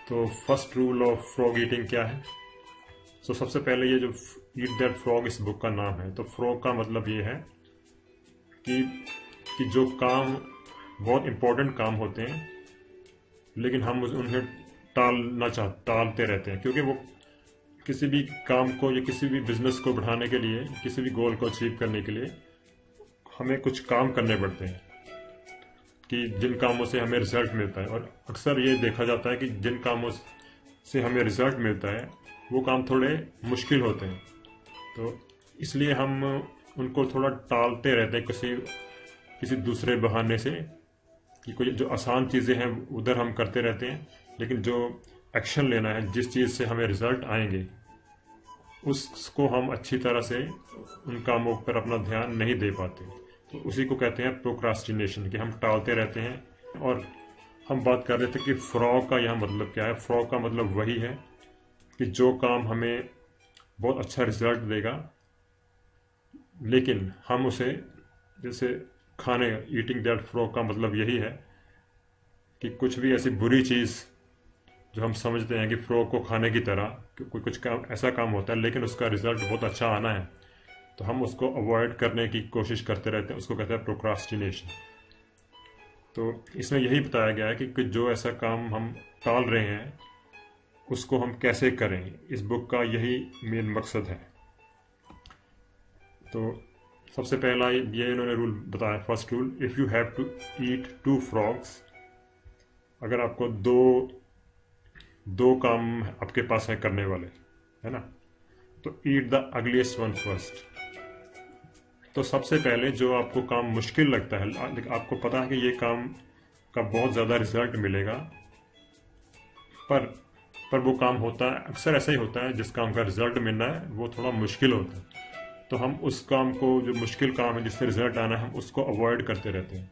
तो first rule of frog eating क्या है? सबसे पहले ये जो ईट दैट फ्रॉग इस बुक का नाम है, तो फ्रॉग का मतलब ये है कि कि जो काम बहुत इंपॉर्टेंट काम होते हैं लेकिन हम उन्हें टालते रहते हैं, क्योंकि वो किसी भी काम को या किसी भी बिजनेस को बढ़ाने के लिए, किसी भी गोल को अचीव करने के लिए हमें कुछ काम करने पड़ते हैं कि जिन कामों से हमें रिजल्ट मिलता है। और अक्सर ये देखा जाता है कि जिन कामों से हमें रिजल्ट मिलता है वो काम थोड़े मुश्किल होते हैं, तो इसलिए हम उनको थोड़ा टालते रहते हैं किसी किसी दूसरे बहाने से, कि कोई जो आसान चीज़ें हैं उधर हम करते रहते हैं, लेकिन जो एक्शन लेना है, जिस चीज़ से हमें रिजल्ट आएंगे, उसको हम अच्छी तरह से उन कामों पर अपना ध्यान नहीं दे पाते। तो उसी को कहते हैं प्रोक्रास्टिनेशन, कि हम टालते रहते हैं। और हम बात कर रहे थे कि फ्रॉग का यह मतलब क्या है। फ्रॉग का मतलब वही है कि जो काम हमें बहुत अच्छा रिजल्ट देगा लेकिन हम उसे, जैसे खाने, ईटिंग दैट फ्रॉग का मतलब यही है कि कुछ भी ऐसी बुरी चीज़ जो हम समझते हैं कि फ्रॉग को खाने की तरह, कि कोई कुछ काम ऐसा काम होता है लेकिन उसका रिजल्ट बहुत अच्छा आना है, तो हम उसको अवॉइड करने की कोशिश करते रहते हैं। उसको कहते हैं प्रोक्रास्टिनेशन। तो इसमें यही बताया गया है कि जो ऐसा काम हम टाल रहे हैं उसको हम कैसे करें। इस बुक का यही मेन मकसद है। तो सबसे पहला ये इन्होंने रूल बताया, first rule, if you have to eat 2 frogs, अगर आपको दो काम आपके पास है करने वाले, है ना, तो ईट द अगलीस्ट वन फर्स्ट। तो सबसे पहले जो आपको काम मुश्किल लगता है, आपको पता है कि ये काम का बहुत ज़्यादा रिजल्ट मिलेगा, पर वो काम होता है, अक्सर ऐसा ही होता है, जिस काम का रिजल्ट मिलना है वो थोड़ा मुश्किल होता है, तो हम उस काम को, जो मुश्किल काम है जिससे रिजल्ट आना है, हम उसको अवॉइड करते रहते हैं।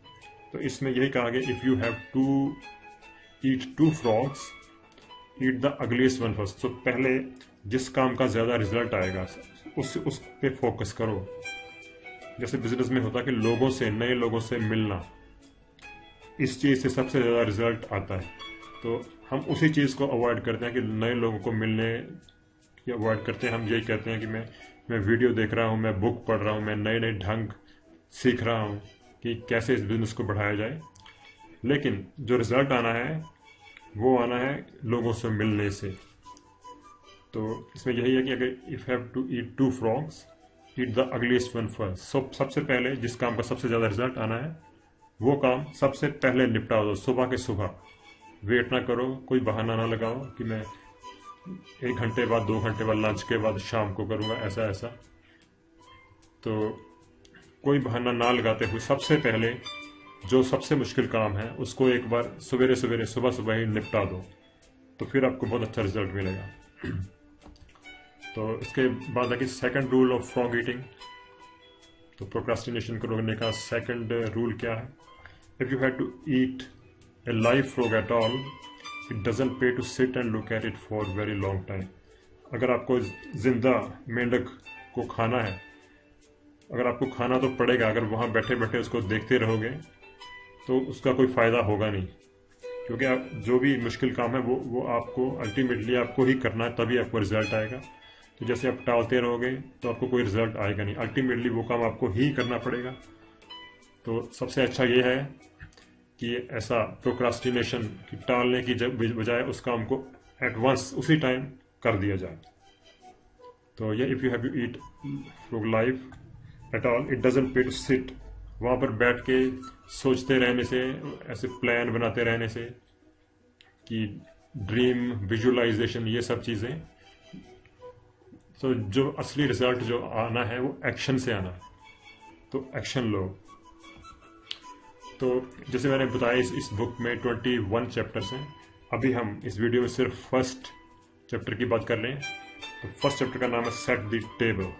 तो इसमें यही कहा गया, if you have to eat 2 frogs, eat the ugliest one first. तो पहले जिस काम का ज़्यादा रिजल्ट आएगा उस पे फोकस करो। जैसे बिजनेस में होता है कि लोगों से, नए लोगों से मिलना, इस चीज़ से सबसे ज़्यादा रिजल्ट आता है, तो हम उसी चीज़ को अवॉइड करते हैं कि नए लोगों को मिलने की अवॉइड करते हैं। हम यही कहते हैं कि मैं वीडियो देख रहा हूँ, मैं बुक पढ़ रहा हूँ, मैं नए नए ढंग सीख रहा हूँ कि कैसे इस बिज़नेस को बढ़ाया जाए, लेकिन जो रिज़ल्ट आना है वो आना है लोगों से मिलने से। तो इसमें यही है कि अगर if have to eat 2 frogs, eat the ugliest one first. सबसे पहले जिस काम का सबसे ज़्यादा रिजल्ट आना है वो काम सबसे पहले निपटा दो, सुबह के सुबह। वेट ना करो, कोई बहाना ना लगाओ कि मैं 1 घंटे बाद, 2 घंटे बाद, लंच के बाद शाम को करूँगा, ऐसा। तो कोई बहाना ना लगाते हुए सबसे पहले जो सबसे मुश्किल काम है उसको एक बार सवेरे सवेरे, सुबह ही निपटा दो, तो फिर आपको बहुत अच्छा रिजल्ट मिलेगा। तो इसके बाद है कि second rule of frog eating. तो प्रोक्रास्टिनेशन को रोकने का सेकंड रूल क्या है? If you have to eat a live frog at all, it doesn't pay to sit and look at it for very long time. अगर आपको जिंदा मेंढक को खाना है, अगर आपको खाना तो पड़ेगा, अगर वहाँ बैठे बैठे उसको देखते रहोगे तो उसका कोई फ़ायदा होगा नहीं, क्योंकि आप जो भी मुश्किल काम है वो आपको अल्टीमेटली आपको ही करना है, तभी आपको रिजल्ट आएगा। तो जैसे आप टालते रहोगे तो आपको कोई रिजल्ट आएगा नहीं, अल्टीमेटली वो काम आपको ही करना पड़ेगा। तो सबसे अच्छा ये है कि ऐसा प्रोक्रास्टिनेशन की टालने की बजाय उस काम को एट वंस, उसी टाइम कर दिया जाए। तो ये if you have to eat frog life at all, it doesn't pay to sit, वहाँ पर बैठ के सोचते रहने से, ऐसे प्लान बनाते रहने से, कि ड्रीम, विजुअलाइजेशन, ये सब चीज़ें। तो जो असली रिजल्ट जो आना है वो एक्शन से आना है, तो एक्शन लो। तो जैसे मैंने बताया, इस बुक में 21 चैप्टर्स हैं। अभी हम इस वीडियो में सिर्फ फर्स्ट चैप्टर की बात कर रहे हैं। तो फर्स्ट चैप्टर का नाम है सेट द टेबल।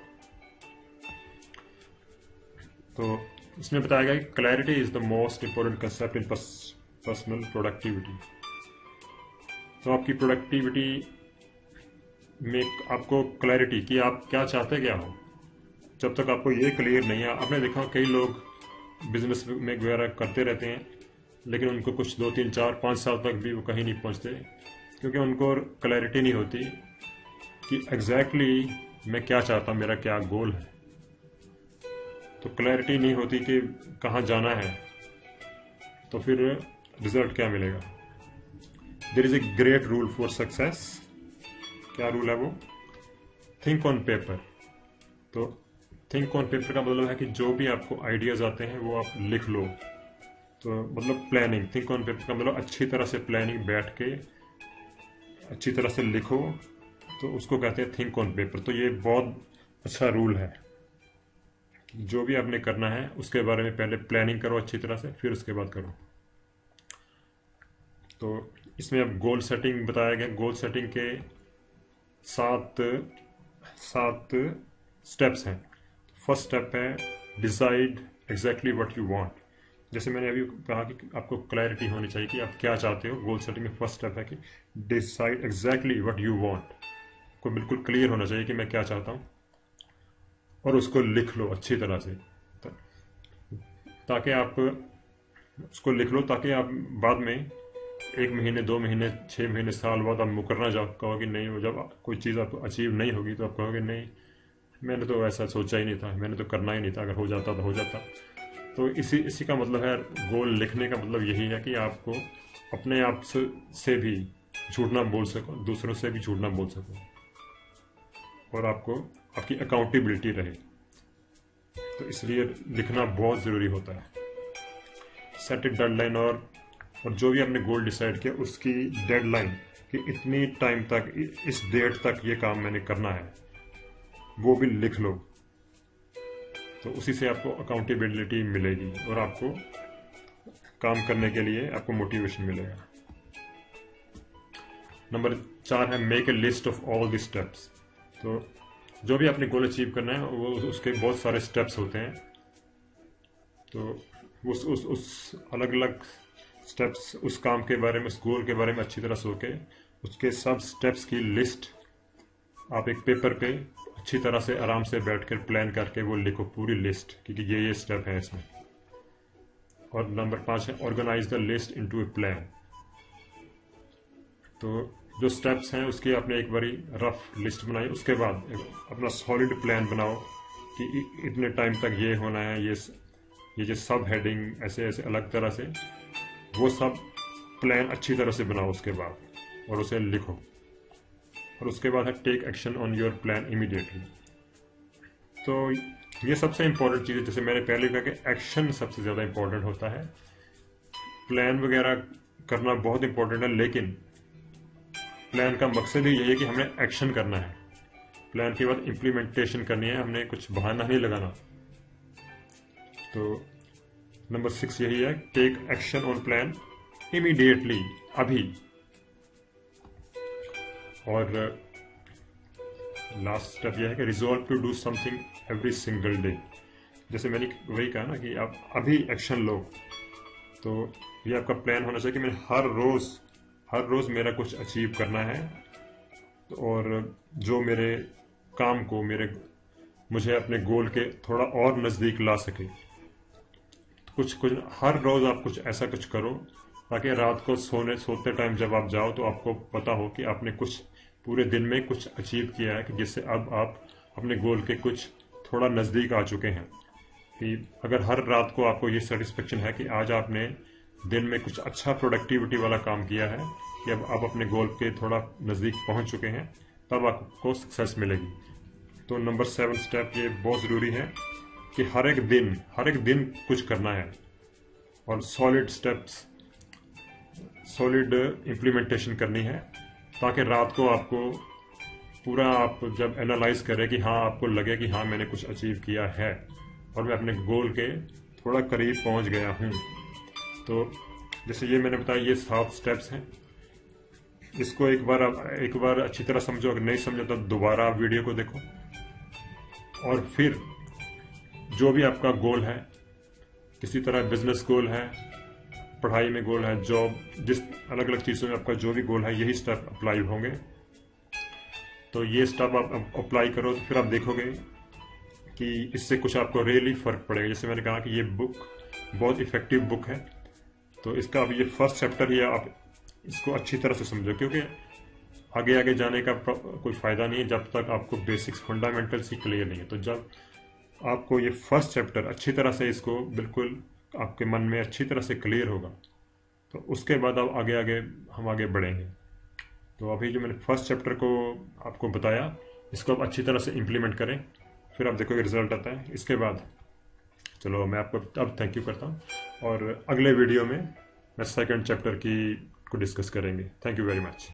तो इसमें बताया गया कि clarity is the most important concept in personal productivity. तो आपकी प्रोडक्टिविटी में आपको क्लैरिटी कि आप क्या चाहते क्या हो, जब तक आपको ये क्लियर नहीं है। आपने देखा कई लोग बिजनेस में वगैरह करते रहते हैं, लेकिन उनको कुछ 2, 3, 4, 5 साल तक भी वो कहीं नहीं पहुंचते, क्योंकि उनको क्लैरिटी नहीं होती कि एग्जैक्टली मैं क्या चाहता हूँ, मेरा क्या गोल है। तो क्लैरिटी नहीं होती कि कहाँ जाना है, तो फिर रिजल्ट क्या मिलेगा। There is a great rule for success. क्या रूल है वो? Think on paper. तो थिंक ऑन पेपर का मतलब है कि जो भी आपको आइडियाज आते हैं वो आप लिख लो। तो मतलब प्लानिंग, थिंक ऑन पेपर का मतलब अच्छी तरह से प्लानिंग बैठ के अच्छी तरह से लिखो, तो उसको कहते हैं थिंक ऑन पेपर। तो ये बहुत अच्छा रूल है कि जो भी आपने करना है उसके बारे में पहले प्लानिंग करो अच्छी तरह से, फिर उसके बाद करो। तो इसमें अब गोल सेटिंग बताया गया। गोल सेटिंग के सात स्टेप्स हैं। फर्स्ट स्टेप है decide exactly what you want. जैसे मैंने अभी कहा कि आपको क्लैरिटी होनी चाहिए कि आप क्या चाहते हो। गोल सेटिंग में फर्स्ट स्टेप है कि decide exactly what you want. को बिल्कुल क्लियर होना चाहिए कि मैं क्या चाहता हूँ, और उसको लिख लो अच्छी तरह से, ताकि आप उसको लिख लो ताकि आप बाद में 1 महीने 2 महीने 6 महीने साल बाद आप मुकरना जाओ, कहोगे नहीं, वो जब कोई चीज़ आपको अचीव नहीं होगी तो आप कहोगे नहीं, मैंने तो ऐसा सोचा ही नहीं था, मैंने तो करना ही नहीं था, अगर हो जाता तो हो जाता। तो इसी का मतलब है, गोल लिखने का मतलब यही है कि आपको अपने आप से भी झूठ ना बोल सको, दूसरों से भी झूठ ना बोल सको, और आपको आपकी अकाउंटेबिलिटी रहे। तो इसलिए लिखना बहुत ज़रूरी होता है। सेट ए डेडलाइन, और जो भी आपने गोल डिसाइड किया उसकी डेडलाइन कि इतनी टाइम तक, इस डेट तक ये काम मैंने करना है, वो भी लिख लो। तो उसी से आपको अकाउंटेबिलिटी मिलेगी और आपको काम करने के लिए आपको मोटिवेशन मिलेगा। नंबर 4 है make a list of all the steps. तो जो भी आपने गोल अचीव करना है वो उसके बहुत सारे स्टेप्स होते हैं। तो उस अलग अलग स्टेप्स, उस काम के बारे में, उस गोल के बारे में अच्छी तरह सोच के उसके सब स्टेप्स की लिस्ट आप एक पेपर पे अच्छी तरह से आराम से बैठकर प्लान करके वो लिखो, पूरी लिस्ट, क्योंकि ये स्टेप है इसमें। और नंबर 5 है organise the list into a plan. तो जो स्टेप्स हैं उसकी आपने एक बारी रफ लिस्ट बनाई, उसके बाद अपना सॉलिड प्लान बनाओ कि इतने टाइम तक ये होना है, ये जो सब हेडिंग ऐसे ऐसे अलग तरह से, वो सब प्लान अच्छी तरह से बनाओ उसके बाद, और उसे लिखो। और उसके बाद है take action on your plan immediately. तो ये सबसे इम्पोर्टेंट चीज़ है। जैसे मैंने पहले कहा कि एक्शन सबसे ज़्यादा इम्पोर्टेंट होता है। प्लान वगैरह करना बहुत इम्पोर्टेंट है, लेकिन प्लान का मकसद ही यही है कि हमने एक्शन करना है। प्लान के बाद इम्प्लीमेंटेशन करनी है, हमने कुछ बहाना नहीं लगाना। तो नंबर 6 यही है, take action on plan immediately, अभी। और लास्ट स्टेप यह है कि resolve to do something every single day. जैसे मैंने वही कहा ना कि आप अभी एक्शन लो। तो ये आपका प्लान होना चाहिए कि मैं हर रोज़ मेरा कुछ अचीव करना है, और जो मेरे काम को मुझे अपने गोल के थोड़ा और नज़दीक ला सके। कुछ हर रोज़ आप कुछ ऐसा कुछ करो ताकि रात को सोते टाइम जब आप जाओ तो आपको पता हो कि आपने कुछ पूरे दिन में कुछ अचीव किया है, कि जिससे अब आप अपने गोल के कुछ थोड़ा नज़दीक आ चुके हैं। कि अगर हर रात को आपको ये सेटिस्फेक्शन है कि आज आपने दिन में कुछ अच्छा प्रोडक्टिविटी वाला काम किया है, कि अब आप अपने गोल के थोड़ा नज़दीक पहुंच चुके हैं, तब आपको सक्सेस मिलेगी। तो नंबर 7 स्टेप ये बहुत ज़रूरी है कि हर एक दिन कुछ करना है, और सॉलिड इम्प्लीमेंटेशन करनी है, ताकि रात को आपको पूरा आप जब एनालाइज करें कि हाँ, आपको लगे कि हाँ मैंने कुछ अचीव किया है और मैं अपने गोल के थोड़ा करीब पहुंच गया हूँ। तो जैसे ये मैंने बताया, ये 7 स्टेप्स हैं। इसको एक बार अच्छी तरह समझो, अगर नहीं समझो तो दोबारा आप वीडियो को देखो, और फिर जो भी आपका गोल है, किसी तरह बिजनेस गोल है, पढ़ाई में गोल है, जॉब, जिस अलग अलग चीज़ों में आपका जो भी गोल है, यही स्टेप अप्लाई होंगे। तो ये स्टेप आप अप्लाई करो तो फिर आप देखोगे कि इससे कुछ आपको रियली फ़र्क पड़ेगा। जैसे मैंने कहा कि ये बुक बहुत इफ़ेक्टिव बुक है। तो इसका अब ये फर्स्ट चैप्टर ही आप इसको अच्छी तरह से समझो, क्योंकि आगे आगे जाने का कोई फ़ायदा नहीं है जब तक आपको बेसिक्स फंडामेंटल्स ही क्लियर नहीं है। तो जब आपको ये फर्स्ट चैप्टर अच्छी तरह से इसको बिल्कुल आपके मन में अच्छी तरह से क्लियर होगा, तो उसके बाद आप आगे आगे हम आगे बढ़ेंगे। तो अभी जो मैंने फर्स्ट चैप्टर को आपको बताया, इसको आप अच्छी तरह से इम्प्लीमेंट करें, फिर आप देखोगे रिजल्ट आता है। इसके बाद चलो मैं आपको अब थैंक यू करता हूँ, और अगले वीडियो में मैं सेकंड चैप्टर की को डिस्कस करेंगे। Thank you very much.